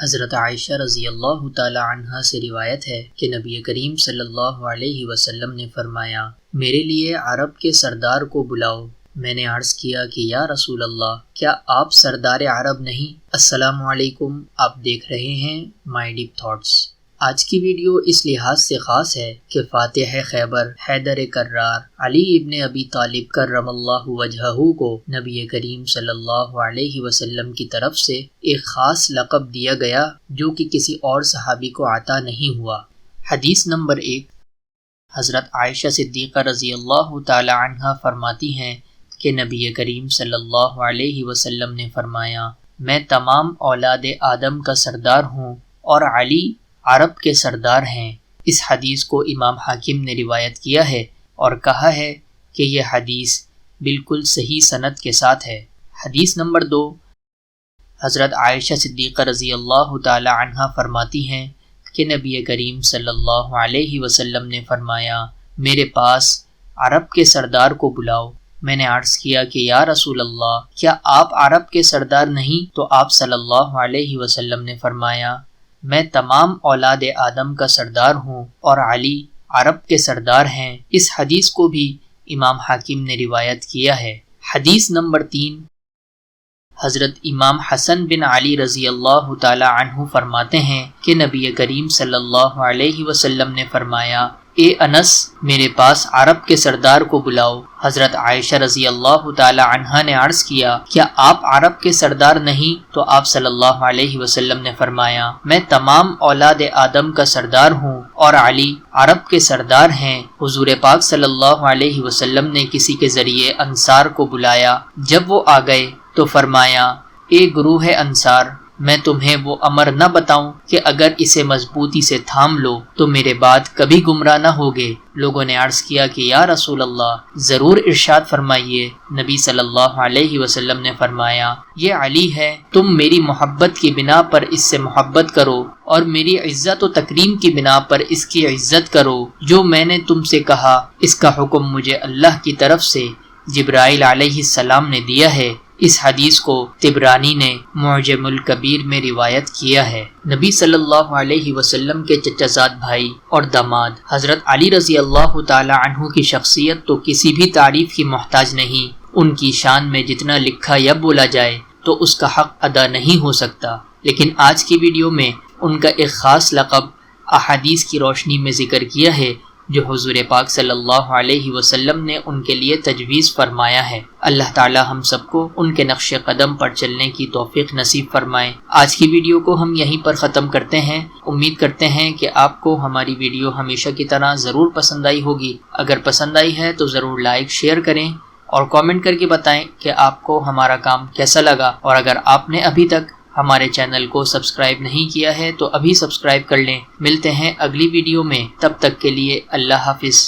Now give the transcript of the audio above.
حضرت عائشہ رضی اللہ تعالی عنہا سے روایت ہے کہ نبی کریم صلی اللہ علیہ وسلم نے فرمایا، میرے لیے عرب کے سردار کو بلاؤ۔ میں نے عرض کیا کہ یا رسول اللہ، کیا آپ سردار عرب نہیں؟ السلام علیکم، آپ دیکھ رہے ہیں مائی ڈیپ تھاٹس۔ آج کی ویڈیو اس لحاظ سے خاص ہے کہ فاتح خیبر حیدر کرار علی ابن ابی طالب کرم اللہ وجہہ کو نبی کریم صلی اللہ علیہ وسلم کی طرف سے ایک خاص لقب دیا گیا جو کہ کسی اور صحابی کو عطا نہیں ہوا۔ حدیث نمبر 1، حضرت عائشہ صدیقہ رضی اللہ تعالی عنہا فرماتی ہیں کہ نبی کریم صلی اللہ علیہ وسلم نے فرمایا، میں تمام اولاد آدم کا سردار ہوں اور علی عرب کے سردار ہیں۔ اس حدیث کو امام حاکم نے روایت کیا ہے اور کہا ہے کہ یہ حدیث بالکل صحیح سند کے ساتھ ہے۔ حدیث نمبر 2، حضرت عائشہ صدیقہ رضی اللہ تعالی عنہا فرماتی ہیں کہ نبی کریم صلی اللہ علیہ وسلم نے فرمایا، میرے پاس عرب کے سردار کو بلاؤ۔ میں نے عرض کیا کہ یا رسول اللہ، کیا آپ عرب کے سردار نہیں؟ تو آپ صلی اللہ علیہ وسلم نے فرمایا، میں تمام اولاد آدم کا سردار ہوں اور علی عرب کے سردار ہیں۔ اس حدیث کو بھی امام حاکم نے روایت کیا ہے۔ حدیث نمبر 3، حضرت امام حسن بن علی رضی اللہ تعالی عنہ فرماتے ہیں کہ نبی کریم صلی اللہ علیہ وسلم نے فرمایا، اے انس، میرے پاس عرب کے سردار کو بلاؤ۔ حضرت عائشہ رضی اللہ تعالی عنہا نے عرض کیا، کیا آپ عرب کے سردار نہیں؟ تو آپ صلی اللہ علیہ وسلم نے فرمایا، میں تمام اولاد آدم کا سردار ہوں اور علی عرب کے سردار ہیں۔ حضور پاک صلی اللہ علیہ وسلم نے کسی کے ذریعے انصار کو بلایا۔ جب وہ آ گئے تو فرمایا، اے گروہ انصار، میں تمہیں وہ امر نہ بتاؤں کہ اگر اسے مضبوطی سے تھام لو تو میرے بعد کبھی گمراہ نہ ہوگے؟ لوگوں نے عرض کیا کہ یا رسول اللہ، ضرور ارشاد فرمائیے۔ نبی صلی اللہ علیہ وسلم نے فرمایا، یہ علی ہے، تم میری محبت کی بنا پر اس سے محبت کرو اور میری عزت و تکریم کی بنا پر اس کی عزت کرو۔ جو میں نے تم سے کہا، اس کا حکم مجھے اللہ کی طرف سے جبرائیل علیہ السلام نے دیا ہے۔ اس حدیث کو طبرانی نے معجم الکبیر میں روایت کیا ہے۔ نبی صلی اللہ علیہ وسلم کے چچا زاد بھائی اور داماد حضرت علی رضی اللہ تعالی عنہ کی شخصیت تو کسی بھی تعریف کی محتاج نہیں۔ ان کی شان میں جتنا لکھا یا بولا جائے تو اس کا حق ادا نہیں ہو سکتا، لیکن آج کی ویڈیو میں ان کا ایک خاص لقب احادیث کی روشنی میں ذکر کیا ہے جو حضور پاک صلی اللہ علیہ وسلم نے ان کے لیے تجویز فرمایا ہے۔ اللہ تعالی ہم سب کو ان کے نقش قدم پر چلنے کی توفیق نصیب فرمائے۔ آج کی ویڈیو کو ہم یہیں پر ختم کرتے ہیں۔ امید کرتے ہیں کہ آپ کو ہماری ویڈیو ہمیشہ کی طرح ضرور پسند آئی ہوگی۔ اگر پسند آئی ہے تو ضرور لائک شیئر کریں اور کامنٹ کر کے بتائیں کہ آپ کو ہمارا کام کیسا لگا، اور اگر آپ نے ابھی تک ہمارے چینل کو سبسکرائب نہیں کیا ہے تو ابھی سبسکرائب کر لیں۔ ملتے ہیں اگلی ویڈیو میں، تب تک کے لیے اللہ حافظ۔